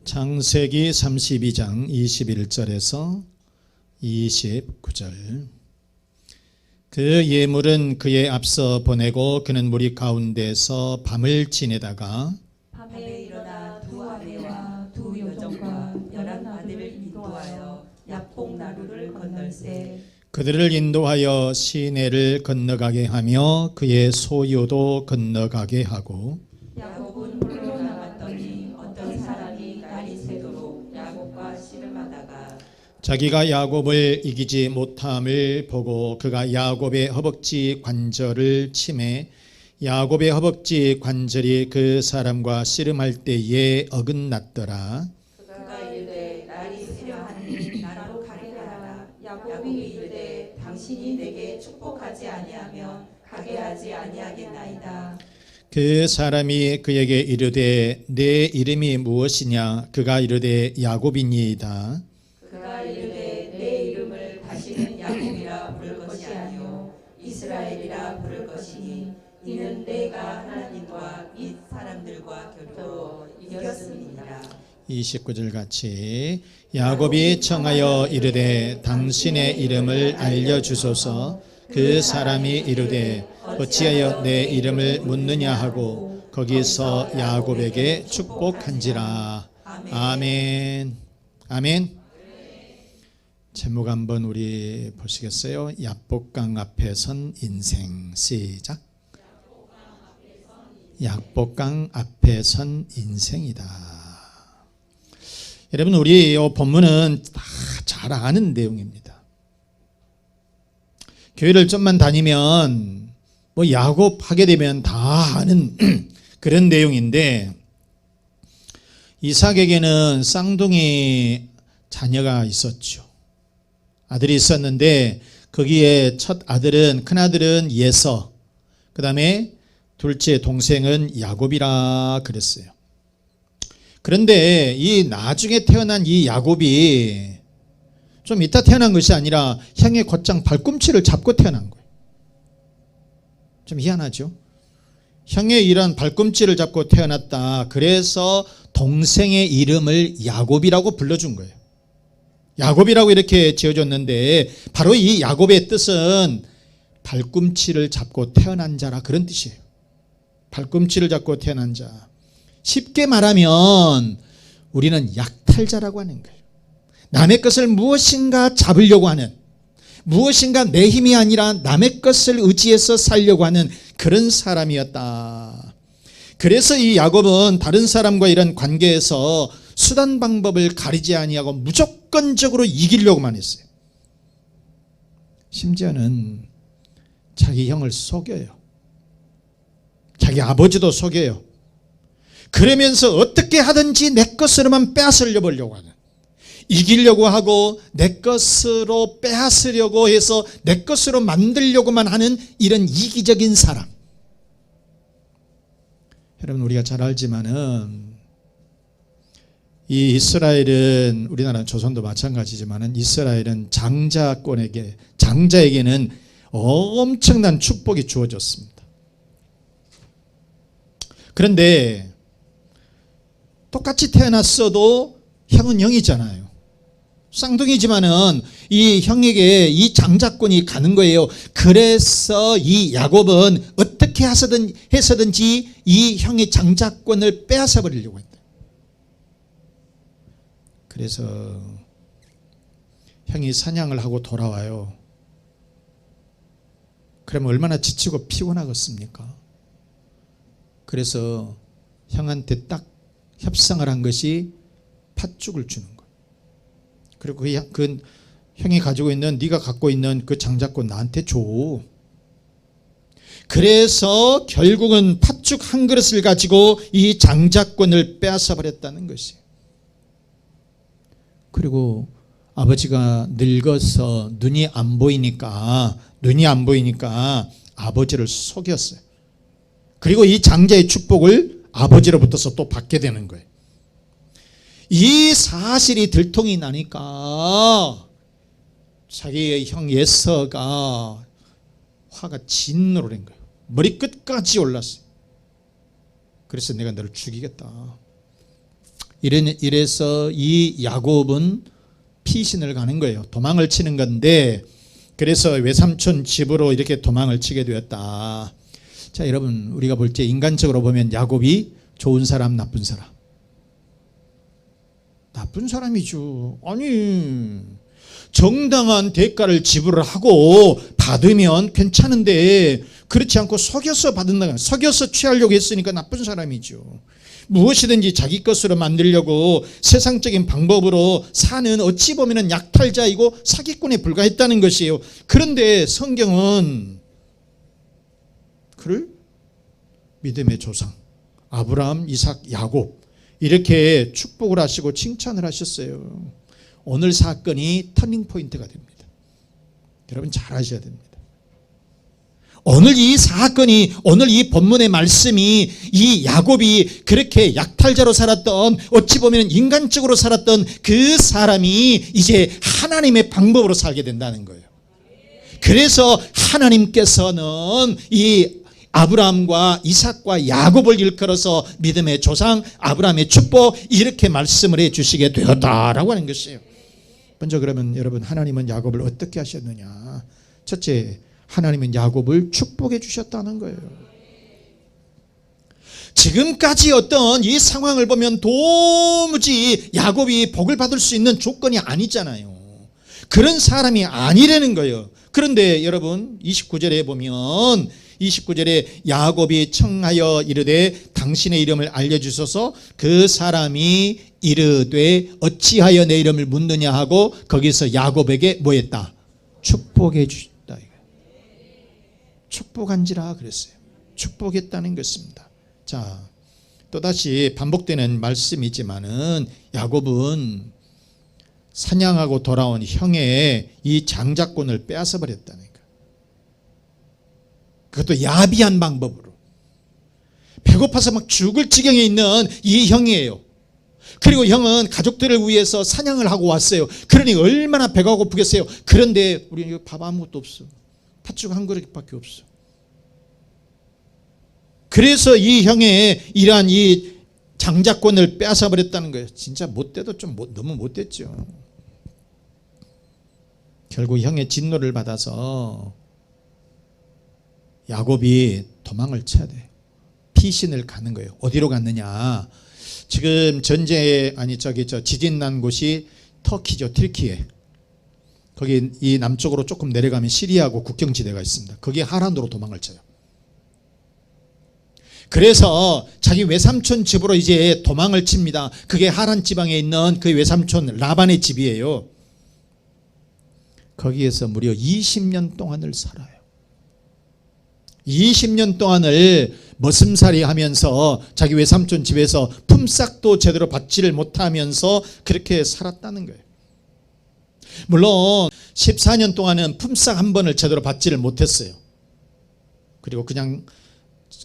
창세기 32장 21절에서 29절. 그 예물은 그의 앞서 보내고 그는 무리 가운데서 밤을 지내다가 밤에 일어나 두 아내와 두 여종과 11아들을 인도하여 야복 나루를 건널세 그들을 인도하여 시내를 건너가게 하며 그의 소유도 건너가게 하고 야곱은 홀로 남았더니 어떤 사람이 날이 새도록 야곱과 씨름하다가 자기가 야곱을 이기지 못함을 보고 그가 야곱의 허벅지 관절을 치매 야곱의 허벅지 관절이 그 사람과 씨름할 때에 어긋났더라. 그가 이르되 날이 새려하니 나로 가게 하라. 야곱이 이르되 당신이 내게 축복하지 아니하면 가게 하지 아니하겠나이다. 그 사람이 그에게 이르되 내 이름이 무엇이냐? 그가 이르되 야곱이니이다. 그가 이르되 내 이름을 다시는 야곱이라 부를 것이 아니요 이스라엘이라 부를 것이니 이는 내가 하나님과 이 사람들과 겨루어 이겼음이니라. 29절 같이 야곱이 청하여 이르되 당신의 이름을 알려주소서. 그 사람이 이르되 어찌하여 내 이름을 묻느냐 하고 거기서 야곱에게 축복한지라. 아멘. 아멘. 제목 한번 우리 보시겠어요? 야복강 앞에 선 인생. 시작. 야복강 앞에 선 인생이다. 여러분, 우리 이 본문은 다 잘 아는 내용입니다. 교회를 좀만 다니면 뭐 야곱 하게 되면 다 아는 그런 내용인데, 이삭에게는 쌍둥이 자녀가 있었죠. 아들이 있었는데 거기에 첫 아들은, 큰 아들은 예서, 그 다음에 둘째 동생은 야곱이라 그랬어요. 그런데 이 나중에 태어난 이 야곱이 좀 이따 태어난 것이 아니라 형의 곧장 발꿈치를 잡고 태어난 거예요. 좀 희한하죠? 형의 이런 발꿈치를 잡고 태어났다. 그래서 동생의 이름을 야곱이라고 불러준 거예요. 야곱이라고 이렇게 지어줬는데 바로 이 야곱의 뜻은 발꿈치를 잡고 태어난 자라, 그런 뜻이에요. 발꿈치를 잡고 태어난 자. 쉽게 말하면 우리는 약탈자라고 하는 거예요. 남의 것을 무엇인가 잡으려고 하는, 무엇인가 내 힘이 아니라 남의 것을 의지해서 살려고 하는 그런 사람이었다. 그래서 이 야곱은 다른 사람과 이런 관계에서 수단 방법을 가리지 아니하고 무조건적으로 이기려고만 했어요. 심지어는 자기 형을 속여요. 자기 아버지도 속여요. 그러면서 어떻게 하든지 내 것으로만 빼앗으려 보려고 하는, 이기려고 하고 내 것으로 빼앗으려고 해서 내 것으로 만들려고만 하는 이런 이기적인 사람. 여러분, 우리가 잘 알지만은 이 이스라엘은, 우리나라 조선도 마찬가지지만은 이스라엘은 장자에게는 엄청난 축복이 주어졌습니다. 그런데 똑같이 태어났어도 형은 형이잖아요. 쌍둥이지만은 이 형에게 이 장자권이 가는 거예요. 그래서 이 야곱은 어떻게 해서든지 이 형의 장자권을 빼앗아 버리려고 했다. 그래서 형이 사냥을 하고 돌아와요. 그러면 얼마나 지치고 피곤하겠습니까? 그래서 형한테 딱 협상을 한 것이 팥죽을 주는 거예요. 그리고 그 형이 가지고 있는, 네가 갖고 있는 그 장자권 나한테 줘. 그래서 결국은 팥죽 한 그릇을 가지고 이 장자권을 빼앗아 버렸다는 것이에요. 그리고 아버지가 늙어서 눈이 안 보이니까 아버지를 속였어요. 그리고 이 장자의 축복을 아버지로부터서 또 받게 되는 거예요. 이 사실이 들통이 나니까 자기의 형 예서가 화가 진노를 한 거예요. 머리끝까지 올랐어요. 그래서 내가 너를 죽이겠다. 이래서 이 야곱은 피신을 가는 거예요. 도망을 치는 건데, 그래서 외삼촌 집으로 이렇게 도망을 치게 되었다. 자, 여러분, 우리가 볼 때 인간적으로 보면 야곱이 좋은 사람, 나쁜 사람? 나쁜 사람이죠. 아니, 정당한 대가를 지불을 하고 받으면 괜찮은데, 그렇지 않고 속여서 받는다, 속여서 취하려고 했으니까 나쁜 사람이죠. 무엇이든지 자기 것으로 만들려고 세상적인 방법으로 사는 어찌 보면 약탈자이고 사기꾼에 불과했다는 것이에요. 그런데 성경은 그를 믿음의 조상 아브라함, 이삭, 야곱 이렇게 축복을 하시고 칭찬을 하셨어요. 오늘 사건이 터닝 포인트가 됩니다. 여러분 잘 아셔야 됩니다. 오늘 이 사건이, 오늘 이 본문의 말씀이 이 야곱이 그렇게 약탈자로 살았던, 어찌 보면 인간적으로 살았던 그 사람이 이제 하나님의 방법으로 살게 된다는 거예요. 그래서 하나님께서는 이 아브라함과 이삭과 야곱을 일컬어서 믿음의 조상 아브라함의 축복 이렇게 말씀을 해 주시게 되었다라고 하는 것이에요. 먼저 그러면 여러분, 하나님은 야곱을 어떻게 하셨느냐? 첫째, 하나님은 야곱을 축복해 주셨다는 거예요. 지금까지 어떤 이 상황을 보면 도무지 야곱이 복을 받을 수 있는 조건이 아니잖아요. 그런 사람이 아니라는 거예요. 그런데 여러분 29절에 보면, 29절에 야곱이 청하여 이르되 당신의 이름을 알려주소서. 그 사람이 이르되 어찌하여 내 이름을 묻느냐 하고 거기서 야곱에게 뭐 했다? 축복해 주셨다. 축복한지라 그랬어요. 축복했다는 것입니다. 자, 또다시 반복되는 말씀이지만은 야곱은 사냥하고 돌아온 형의 이 장자권을 빼앗아 버렸다니까. 그것도 야비한 방법으로. 배고파서 막 죽을 지경에 있는 이 형이에요. 그리고 형은 가족들을 위해서 사냥을 하고 왔어요. 그러니 얼마나 배가 고프겠어요. 그런데 우리 밥 아무것도 없어. 팥죽 한 그릇밖에 없어. 그래서 이 형의 이러한 이 장자권을 빼앗아 버렸다는 거예요. 진짜 못돼도 좀 너무 못됐죠. 결국 형의 진노를 받아서 야곱이 도망을 쳐야 돼. 피신을 가는 거예요. 어디로 갔느냐? 지금 지진 난 곳이 터키죠. 튀르키예. 거기 이 남쪽으로 조금 내려가면 시리아하고 국경지대가 있습니다. 거기에 하란으로 도망을 쳐요. 그래서 자기 외삼촌 집으로 이제 도망을 칩니다. 그게 하란 지방에 있는 그 외삼촌 라반의 집이에요. 거기에서 무려 20년 동안을 살아요. 20년 동안을 머슴살이 하면서 자기 외삼촌 집에서 품삯도 제대로 받지를 못하면서 그렇게 살았다는 거예요. 물론 14년 동안은 품삯 한 번을 제대로 받지를 못했어요. 그리고 그냥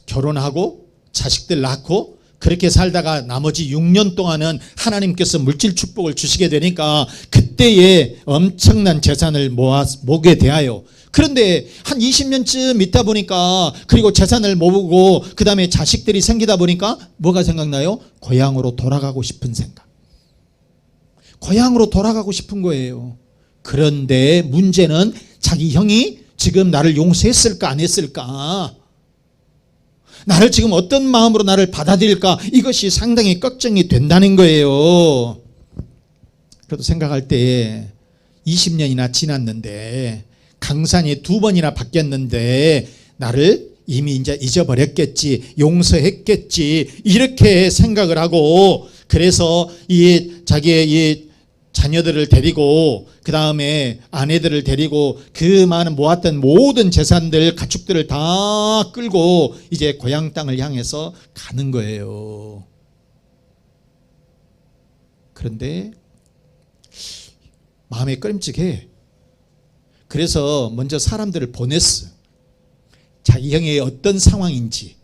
결혼하고 자식들 낳고 그렇게 살다가 나머지 6년 동안은 하나님께서 물질 축복을 주시게 되니까 그때에 엄청난 재산을 모으게 되어요. 그런데 한 20년쯤 있다 보니까, 그리고 재산을 모으고 그 다음에 자식들이 생기다 보니까 뭐가 생각나요? 고향으로 돌아가고 싶은 생각. 고향으로 돌아가고 싶은 거예요. 그런데 문제는 자기 형이 지금 나를 용서했을까 안 했을까, 나를 지금 어떤 마음으로 나를 받아들일까, 이것이 상당히 걱정이 된다는 거예요. 그래도 생각할 때 20년이나 지났는데 강산이 2번이나 바뀌었는데 나를 이미 이제 잊어버렸겠지, 용서했겠지, 이렇게 생각을 하고, 그래서 이 자기의 이 자녀들을 데리고 그 다음에 아내들을 데리고 그 많은 모았던 모든 재산들, 가축들을 다 끌고 이제 고향 땅을 향해서 가는 거예요. 그런데 마음에 꺼림칙해. 그래서 먼저 사람들을 보냈어. 자기 형의 어떤 상황인지.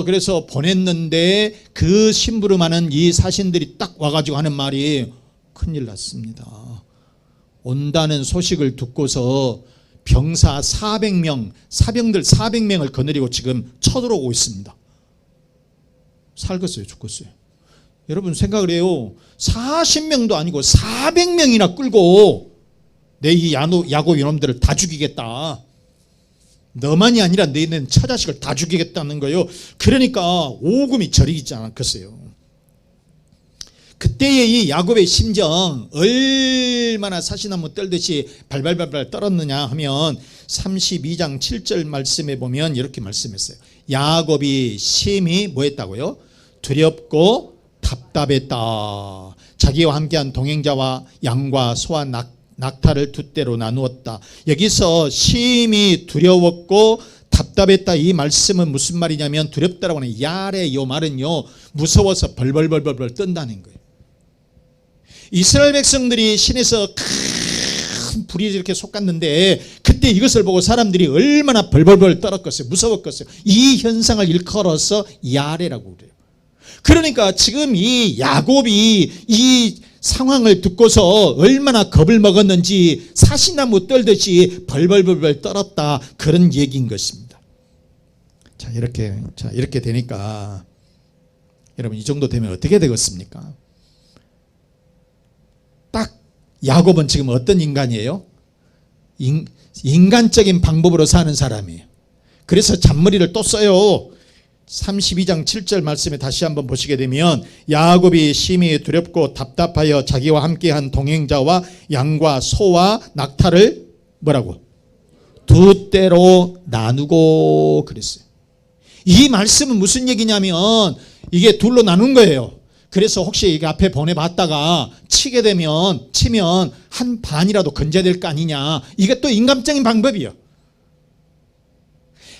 그래서 보냈는데 그 심부름하는 이 사신들이 딱 와가지고 하는 말이, 큰일 났습니다. 온다는 소식을 듣고서 병사 400명, 사병들 400명을 거느리고 지금 쳐들어오고 있습니다. 살겠어요, 죽겠어요? 여러분 생각을 해요. 40명도 아니고 400명이나 끌고 내 이 야곱 이놈들을 다 죽이겠다. 너만이 아니라 너희는 처자식을 다 죽이겠다는 거예요. 그러니까 오금이 저리지 않았겠어요. 그때의 이 야곱의 심정 얼마나 사시나무 떨듯이 발발발발 떨었느냐 하면 32장 7절 말씀에 보면 이렇게 말씀했어요. 야곱이 심히 뭐 했다고요? 두렵고 답답했다. 자기와 함께한 동행자와 양과 소와 낙타를 두 떼로 나누었다. 여기서 심히 두려웠고 답답했다. 이 말씀은 무슨 말이냐면 두렵다라고 하는 야레 요 말은요 무서워서 벌벌벌벌 뜬다는 거예요. 이스라엘 백성들이 신에서 큰 불이 이렇게 솟았는데 그때 이것을 보고 사람들이 얼마나 벌벌벌 떨었겠어요. 무서웠겠어요. 이 현상을 일컬어서 야레라고 그래요. 그러니까 지금 이 야곱이 이 상황을 듣고서 얼마나 겁을 먹었는지 사시나무 떨듯이 벌벌벌 떨었다. 그런 얘기인 것입니다. 자, 이렇게 되니까 여러분 이 정도 되면 어떻게 되겠습니까? 딱 야곱은 지금 어떤 인간이에요? 인간적인 방법으로 사는 사람이에요. 그래서 잔머리를 또 써요. 32장 7절 말씀에 다시 한번 보시게 되면 야곱이 심히 두렵고 답답하여 자기와 함께한 동행자와 양과 소와 낙타를 뭐라고? 두 떼로 나누고 그랬어요. 이 말씀은 무슨 얘기냐면 이게 둘로 나눈 거예요. 그래서 혹시 이게 앞에 보내봤다가 치면 한 반이라도 건져야 거 아니냐. 이게 또 인간적인 방법이에요.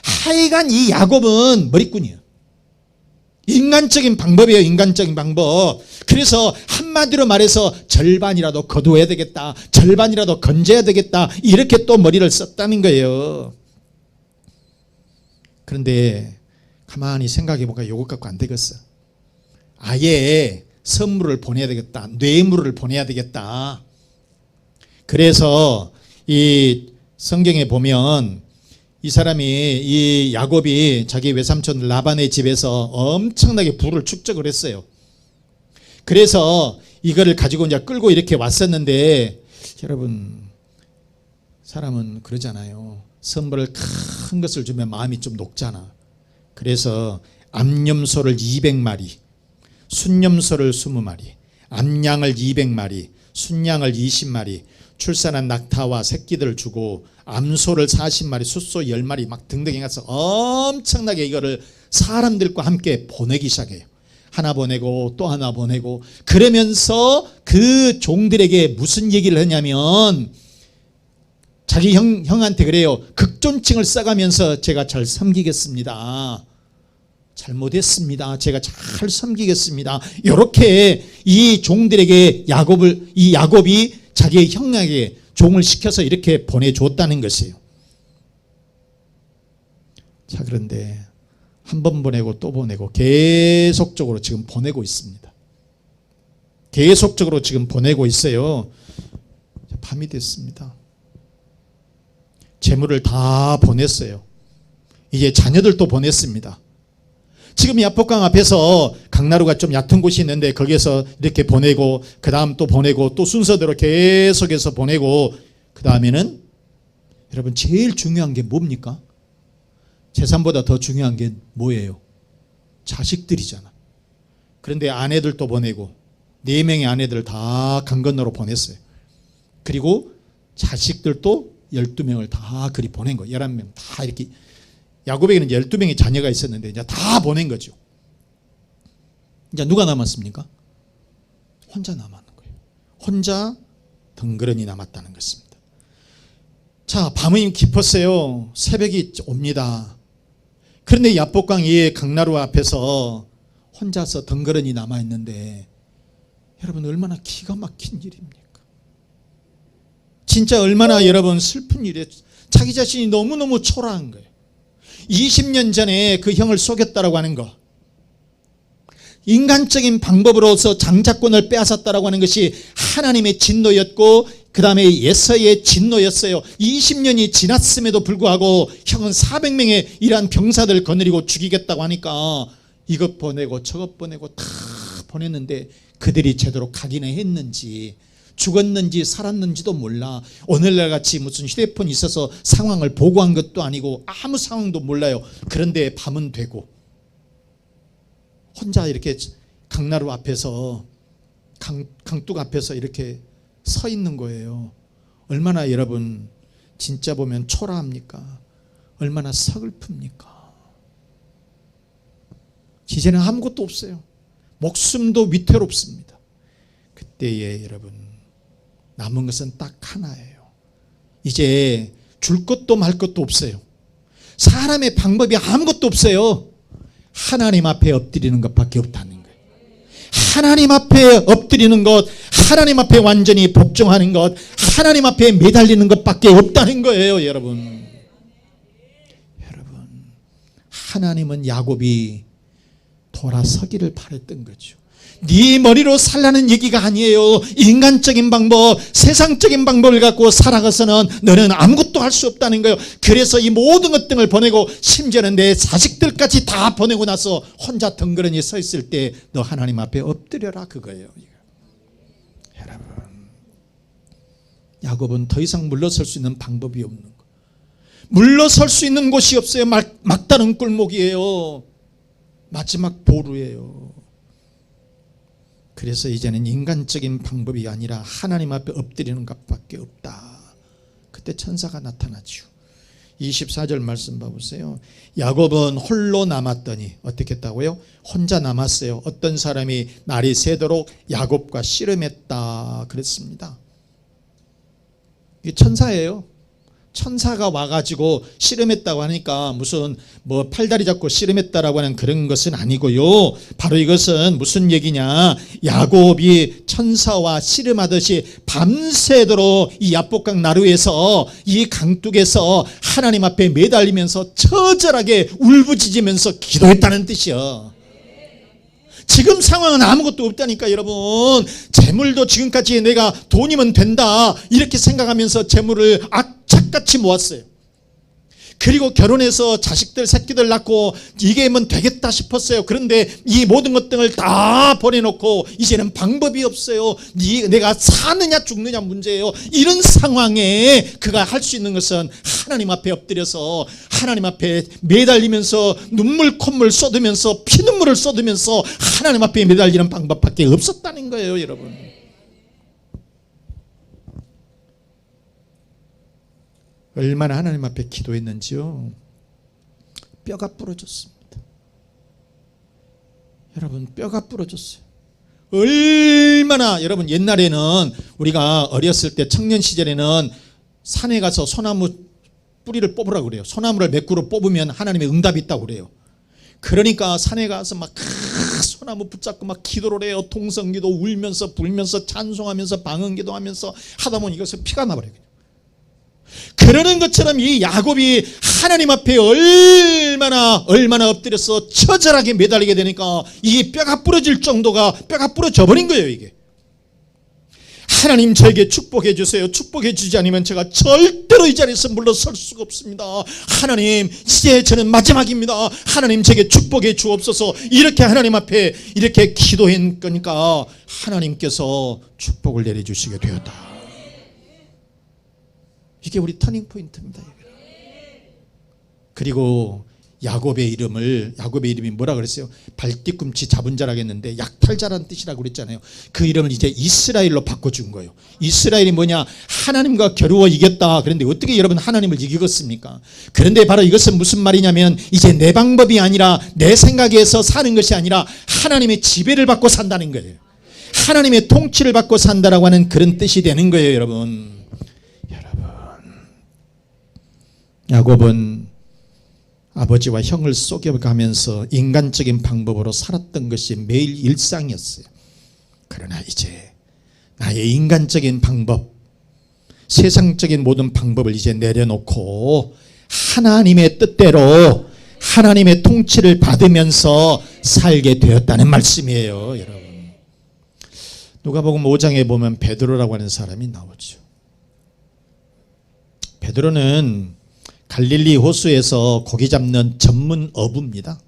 하여간 이 야곱은 머리꾼이에요. 인간적인 방법이에요. 인간적인 방법. 그래서 한마디로 말해서 절반이라도 거두어야 되겠다. 절반이라도 건져야 되겠다. 이렇게 또 머리를 썼다는 거예요. 그런데 가만히 생각해 보니까 이것 갖고 안 되겠어. 아예 선물을 보내야 되겠다. 뇌물을 보내야 되겠다. 그래서 이 성경에 보면 이 사람이 이 야곱이 자기 외삼촌 라반의 집에서 엄청나게 부를 축적을 했어요. 그래서 이거를 가지고 이제 끌고 이렇게 왔었는데 여러분 사람은 그러잖아요. 선물을 큰 것을 주면 마음이 좀 녹잖아. 그래서 암염소를 200마리, 순염소를 20마리, 암양을 200마리, 순양을 20마리, 출산한 낙타와 새끼들을 주고 암소를 40마리, 숫소 10마리 막 등등 해서 엄청나게 이거를 사람들과 함께 보내기 시작해요. 하나 보내고 또 하나 보내고 그러면서 그 종들에게 무슨 얘기를 하냐면 자기 형한테 그래요. 극존칭을 써가면서 제가 잘 섬기겠습니다. 잘못했습니다. 제가 잘 섬기겠습니다. 이렇게 이 종들에게 이 야곱이 자기의 형에게 종을 시켜서 이렇게 보내줬다는 것이에요. 자, 그런데 한 번 보내고 또 보내고 계속적으로 지금 보내고 있습니다. 계속적으로 지금 보내고 있어요. 밤이 됐습니다. 재물을 다 보냈어요. 이제 자녀들도 보냈습니다. 지금 야복강 앞에서 강나루가 좀 얕은 곳이 있는데 거기에서 이렇게 보내고 그 다음 또 보내고 또 순서대로 계속해서 보내고 그 다음에는 여러분 제일 중요한 게 뭡니까? 재산보다 더 중요한 게 뭐예요? 자식들이잖아. 그런데 아내들도 보내고 4명의 아내들을 다 강 건너로 보냈어요. 그리고 자식들도 12명을 다 그리 보낸 거예요. 11명 다 이렇게. 야곱에게는 12명의 자녀가 있었는데 이제 다 보낸 거죠. 이제 누가 남았습니까? 혼자 남았는 거예요. 혼자 덩그러니 남았다는 것입니다. 자, 밤이 깊었어요. 새벽이 옵니다. 그런데 야복강 이 강나루 앞에서 혼자서 덩그러니 남아있는데 여러분 얼마나 기가 막힌 일입니까? 진짜 얼마나 여러분 슬픈 일이에요. 자기 자신이 너무너무 초라한 거예요. 20년 전에 그 형을 속였다라고 하는 거, 인간적인 방법으로서 장자권을 빼앗았다라고 하는 것이 하나님의 진노였고 그 다음에 예서의 진노였어요. 20년이 지났음에도 불구하고 형은 400명의 이러한 병사들을 거느리고 죽이겠다고 하니까 이것 보내고 저것 보내고 다 보냈는데 그들이 제대로 가기는 했는지 죽었는지 살았는지도 몰라. 오늘날 같이 무슨 휴대폰이 있어서 상황을 보고한 것도 아니고 아무 상황도 몰라요. 그런데 밤은 되고 혼자 이렇게 강나루 앞에서 강둑 앞에서 이렇게 서 있는 거예요. 얼마나 여러분 진짜 보면 초라합니까? 얼마나 서글픕니까? 이제는 아무것도 없어요. 목숨도 위태롭습니다. 그때에 여러분 남은 것은 딱 하나예요. 이제 줄 것도 말 것도 없어요. 사람의 방법이 아무것도 없어요. 하나님 앞에 엎드리는 것밖에 없다는 거예요. 하나님 앞에 엎드리는 것, 하나님 앞에 완전히 복종하는 것, 하나님 앞에 매달리는 것밖에 없다는 거예요. 여러분 하나님은 야곱이 돌아서기를 바랬던 거죠. 네 머리로 살라는 얘기가 아니에요. 인간적인 방법, 세상적인 방법을 갖고 살아가서는 너는 아무것도 할 수 없다는 거예요. 그래서 이 모든 것들을 보내고 심지어는 내 자식들까지 다 보내고 나서 혼자 덩그러니 서 있을 때 너 하나님 앞에 엎드려라 그거예요. 여러분 야곱은 더 이상 물러설 수 있는 방법이 없는 거예요. 물러설 수 있는 곳이 없어요. 막다른 꿀목이에요. 마지막 보루예요. 그래서 이제는 인간적인 방법이 아니라 하나님 앞에 엎드리는 것밖에 없다. 그때 천사가 나타나죠. 24절 말씀 봐보세요. 야곱은 홀로 남았더니 어떻게 했다고요? 혼자 남았어요. 어떤 사람이 날이 새도록 야곱과 씨름했다 그랬습니다. 이게 천사예요. 천사가 와가지고 씨름했다고 하니까 무슨 뭐 팔다리 잡고 씨름했다라고 하는 그런 것은 아니고요. 바로 이것은 무슨 얘기냐? 야곱이 천사와 씨름하듯이 밤새도록 이 야복강 나루에서 이 강둑에서 하나님 앞에 매달리면서 처절하게 울부짖으면서 기도했다는 뜻이요. 지금 상황은 아무것도 없다니까 여러분. 재물도 지금까지 내가 돈이면 된다 이렇게 생각하면서 재물을 악착같이 모았어요. 그리고 결혼해서 자식들 새끼들 낳고 이게 하면 되겠다 싶었어요. 그런데 이 모든 것들을 다 버려놓고 이제는 방법이 없어요. 내가 사느냐 죽느냐 문제예요. 이런 상황에 그가 할 수 있는 것은 하나님 앞에 엎드려서 하나님 앞에 매달리면서 눈물 콧물 쏟으면서 피눈물을 쏟으면서 하나님 앞에 매달리는 방법밖에 없었다는 거예요. 여러분 얼마나 하나님 앞에 기도했는지요. 뼈가 부러졌습니다. 여러분 뼈가 부러졌어요. 얼마나 여러분 옛날에는 우리가 어렸을 때 청년 시절에는 산에 가서 소나무 뿌리를 뽑으라고 그래요. 소나무를 몇 그루 뽑으면 하나님의 응답이 있다고 그래요. 그러니까 산에 가서 막 소나무 붙잡고 막 기도를 해요. 통성기도 울면서 불면서 찬송하면서 방언기도하면서 하다 보니 이것을 피가 나버려요. 그러는 것처럼 이 야곱이 하나님 앞에 얼마나 엎드려서 처절하게 매달리게 되니까 이 뼈가 부러질 정도가 뼈가 부러져 버린 거예요. 이게 하나님 저에게 축복해 주세요. 축복해 주지 않으면 제가 절대로 이 자리에서 물러설 수가 없습니다. 하나님 이제 저는 마지막입니다. 하나님 제게 축복해 주옵소서. 이렇게 하나님 앞에 이렇게 기도한 거니까 하나님께서 축복을 내려주시게 되었다. 이게 우리 터닝 포인트입니다. 그리고 야곱의 이름이 뭐라 그랬어요? 발뒤꿈치 잡은 자라고 했는데 약탈자라는 뜻이라고 그랬잖아요. 그 이름을 이제 이스라엘로 바꿔준 거예요. 이스라엘이 뭐냐? 하나님과 겨루어 이겼다. 그런데 어떻게 여러분 하나님을 이기겠습니까? 그런데 바로 이것은 무슨 말이냐면 이제 내 방법이 아니라 내 생각에서 사는 것이 아니라 하나님의 지배를 받고 산다는 거예요. 하나님의 통치를 받고 산다라고 하는 그런 뜻이 되는 거예요. 여러분 야곱은 아버지와 형을 속여가면서 인간적인 방법으로 살았던 것이 매일 일상이었어요. 그러나 이제 나의 인간적인 방법, 세상적인 모든 방법을 이제 내려놓고 하나님의 뜻대로 하나님의 통치를 받으면서 살게 되었다는 말씀이에요. 여러분 누가복음 5장에 보면 베드로라고 하는 사람이 나오죠. 베드로는 갈릴리 호수에서 고기 잡는 전문 어부입니다.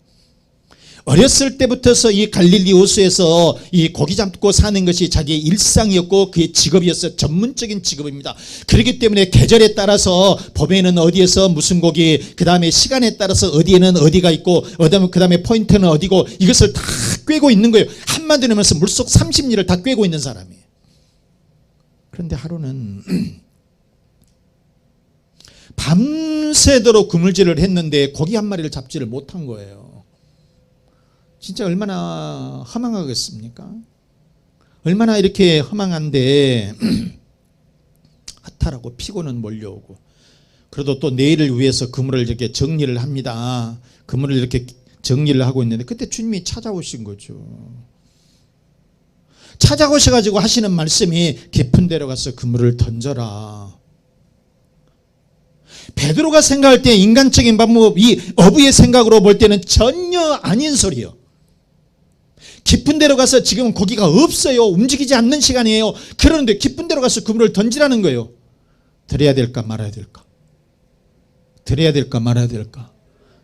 어렸을 때부터서 이 갈릴리 호수에서 이 고기 잡고 사는 것이 자기의 일상이었고 그의 직업이었어요. 전문적인 직업입니다. 그렇기 때문에 계절에 따라서 봄에는 어디에서 무슨 고기, 그 다음에 시간에 따라서 어디에는 어디가 있고 그 다음에 포인트는 어디고 이것을 다 꿰고 있는 거예요. 한마디로 하면서 물속 30리를 다 꿰고 있는 사람이에요. 그런데 하루는 밤새도록 그물질을 했는데 고기 한 마리를 잡지를 못한 거예요. 진짜 얼마나 허망하겠습니까? 얼마나 이렇게 허망한데 허탈하고 피곤은 몰려오고, 그래도 또 내일을 위해서 그물을 이렇게 정리를 합니다. 그물을 이렇게 정리를 하고 있는데 그때 주님이 찾아오신 거죠. 찾아오셔가지고 하시는 말씀이 깊은 데로 가서 그물을 던져라. 베드로가 생각할 때 인간적인 방법, 이 어부의 생각으로 볼 때는 전혀 아닌 소리예요. 깊은 데로 가서 지금 고기가 없어요. 움직이지 않는 시간이에요. 그러는데 깊은 데로 가서 그물을 던지라는 거예요. 드려야 될까 말아야 될까? 드려야 될까 말아야 될까?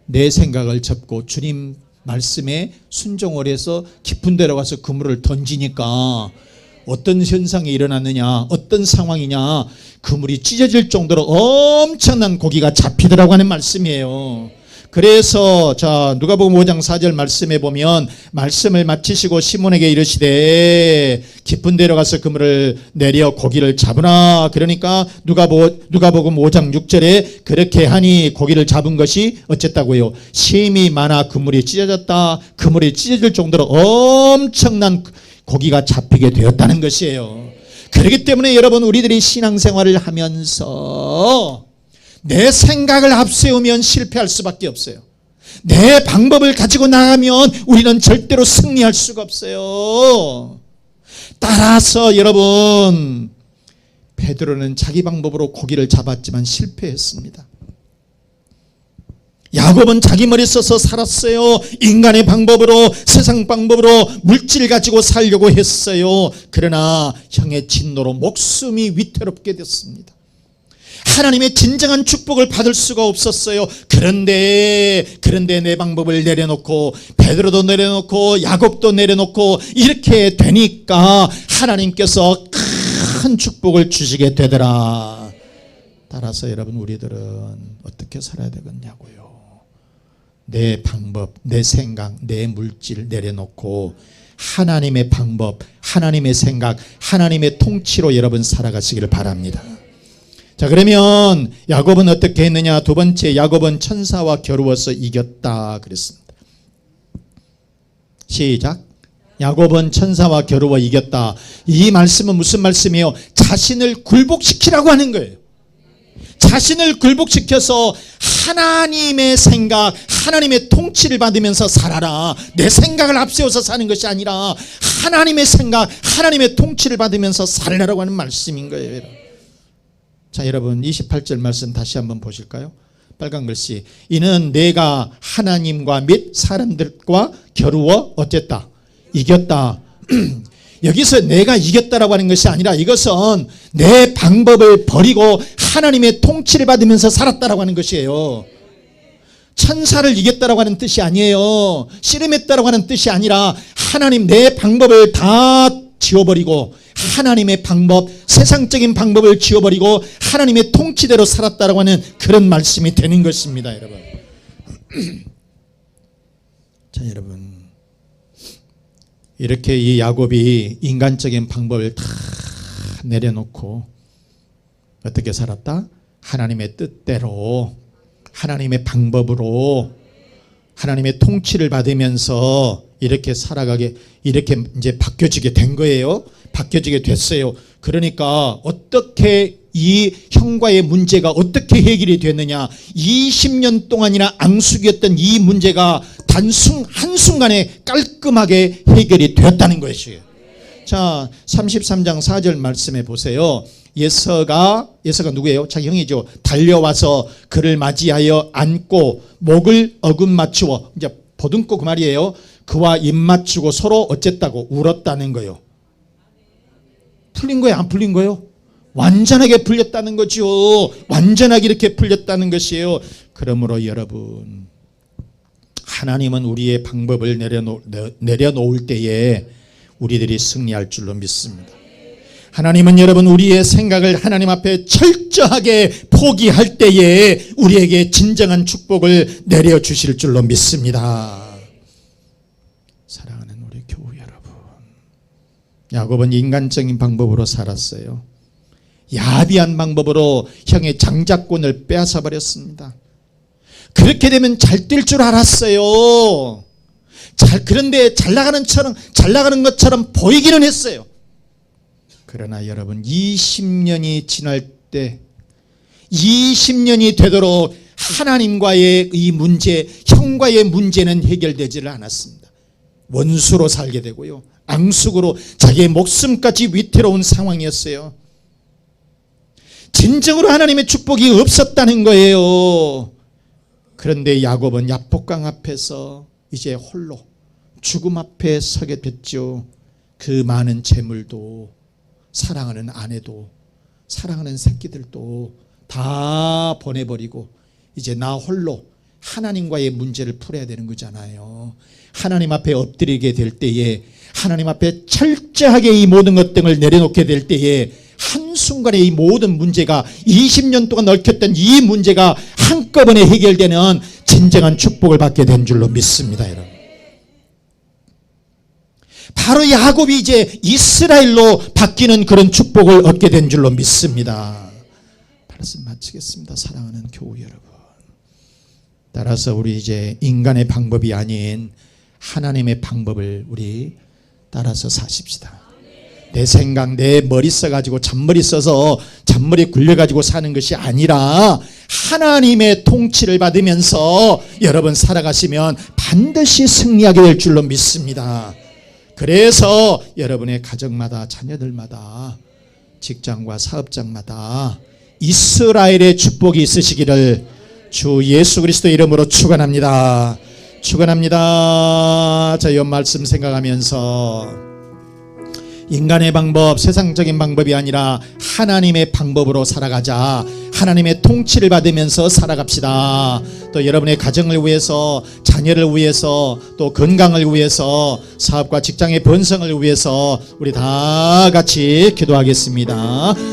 내 생각을 접고 주님 말씀에 순종을 해서 깊은 데로 가서 그물을 던지니까 어떤 현상이 일어났느냐, 어떤 상황이냐, 그물이 찢어질 정도로 엄청난 고기가 잡히더라고 하는 말씀이에요. 그래서 자 누가복음 5장 4절 말씀에 보면 말씀을 마치시고 시몬에게 이르시되 깊은 데로 가서 그물을 내려 고기를 잡으라. 그러니까 누가복음 5장 6절에 그렇게 하니 고기를 잡은 것이 어쨌다고요? 심이 많아 그물이 찢어졌다. 그물이 찢어질 정도로 엄청난 고기가 잡히게 되었다는 것이에요. 그렇기 때문에 여러분, 우리들이 신앙생활을 하면서 내 생각을 앞세우면 실패할 수밖에 없어요. 내 방법을 가지고 나가면 우리는 절대로 승리할 수가 없어요. 따라서 여러분, 베드로는 자기 방법으로 고기를 잡았지만 실패했습니다. 야곱은 자기 머리 써서 살았어요. 인간의 방법으로, 세상 방법으로 물질 가지고 살려고 했어요. 그러나 형의 진노로 목숨이 위태롭게 됐습니다. 하나님의 진정한 축복을 받을 수가 없었어요. 그런데 내 방법을 내려놓고 베드로도 내려놓고 야곱도 내려놓고 이렇게 되니까 하나님께서 큰 축복을 주시게 되더라. 따라서 여러분, 우리들은 어떻게 살아야 되겠냐고요. 내 방법, 내 생각, 내 물질 내려놓고 하나님의 방법, 하나님의 생각, 하나님의 통치로 여러분 살아가시기를 바랍니다. 자, 그러면 야곱은 어떻게 했느냐? 두 번째, 야곱은 천사와 겨루어서 이겼다 그랬습니다. 시작. 야곱은 천사와 겨루어 이겼다. 이 말씀은 무슨 말씀이에요? 자신을 굴복시키라고 하는 거예요. 자신을 굴복시켜서 하나님의 생각, 하나님의 통치를 받으면서 살아라. 내 생각을 앞세워서 사는 것이 아니라 하나님의 생각, 하나님의 통치를 받으면서 살라라고 하는 말씀인 거예요. 자, 여러분 28절 말씀 다시 한번 보실까요? 빨간 글씨. 이는 내가 하나님과 및 사람들과 겨루어 어쨌다? 이겼다. 여기서 내가 이겼다라고 하는 것이 아니라 이것은 내 방법을 버리고 하나님의 통치를 받으면서 살았다라고 하는 것이에요. 천사를 이겼다라고 하는 뜻이 아니에요. 씨름했다라고 하는 뜻이 아니라 하나님, 내 방법을 다 지워버리고 하나님의 방법, 세상적인 방법을 지워버리고 하나님의 통치대로 살았다라고 하는 그런 말씀이 되는 것입니다, 여러분. 자, 여러분, 이렇게 이 야곱이 인간적인 방법을 다 내려놓고 어떻게 살았다? 하나님의 뜻대로, 하나님의 방법으로, 하나님의 통치를 받으면서 이렇게 살아가게, 이렇게 이제 바뀌어지게 된 거예요. 바뀌어지게 됐어요. 그러니까 어떻게 이 형과의 문제가 어떻게 해결이 됐느냐? 20년 동안이나 앙숙이었던 이 문제가 한순간에 깔끔하게 해결이 되었다는 것이에요. 자, 33장 4절 말씀해 보세요. 예서가 누구예요? 자기 형이죠. 달려와서 그를 맞이하여 안고 목을 어긋맞추어, 이제 보듬고 그 말이에요. 그와 입 맞추고 서로 어쨌다고? 울었다는 거예요. 풀린 거예요? 안 풀린 거예요? 완전하게 풀렸다는 거죠. 완전하게 이렇게 풀렸다는 것이에요. 그러므로 여러분, 하나님은 우리의 방법을 내려놓을 때에 우리들이 승리할 줄로 믿습니다. 하나님은 여러분 우리의 생각을 하나님 앞에 철저하게 포기할 때에 우리에게 진정한 축복을 내려주실 줄로 믿습니다. 사랑하는 우리 교우 여러분, 야곱은 인간적인 방법으로 살았어요. 야비한 방법으로 형의 장자권을 빼앗아 버렸습니다. 그렇게 되면 잘 될 줄 알았어요. 그런데 잘 나가는 것처럼 보이기는 했어요. 그러나 여러분 20년이 지날 때 20년이 되도록 하나님과의 이 문제, 형과의 문제는 해결되지를 않았습니다. 원수로 살게 되고요, 앙숙으로 자기의 목숨까지 위태로운 상황이었어요. 진정으로 하나님의 축복이 없었다는 거예요. 그런데 야곱은 야복강 앞에서 이제 홀로 죽음 앞에 서게 됐죠. 그 많은 재물도, 사랑하는 아내도, 사랑하는 새끼들도 다 보내버리고 이제 나 홀로 하나님과의 문제를 풀어야 되는 거잖아요. 하나님 앞에 엎드리게 될 때에, 하나님 앞에 철저하게 이 모든 것 등을 내려놓게 될 때에 한순간에 이 모든 문제가, 20년 동안 얽혔던 이 문제가 한꺼번에 해결되는 진정한 축복을 받게 된 줄로 믿습니다. 여러분, 바로 야곱이 이제 이스라엘로 바뀌는 그런 축복을 얻게 된 줄로 믿습니다. 말씀 마치겠습니다. 사랑하는 교우 여러분, 따라서 우리 이제 인간의 방법이 아닌 하나님의 방법을 우리 따라서 사십시다. 내 생각, 내 머리 써가지고 잔머리 써서 잔머리 굴려가지고 사는 것이 아니라 하나님의 통치를 받으면서 여러분 살아가시면 반드시 승리하게 될 줄로 믿습니다. 그래서 여러분의 가정마다, 자녀들마다, 직장과 사업장마다 이스라엘의 축복이 있으시기를 주 예수 그리스도 이름으로 축원합니다. 축원합니다. 자, 이 말씀 생각하면서 인간의 방법, 세상적인 방법이 아니라 하나님의 방법으로 살아가자. 하나님의 통치를 받으면서 살아갑시다. 또 여러분의 가정을 위해서, 자녀를 위해서, 또 건강을 위해서, 사업과 직장의 번성을 위해서 우리 다 같이 기도하겠습니다.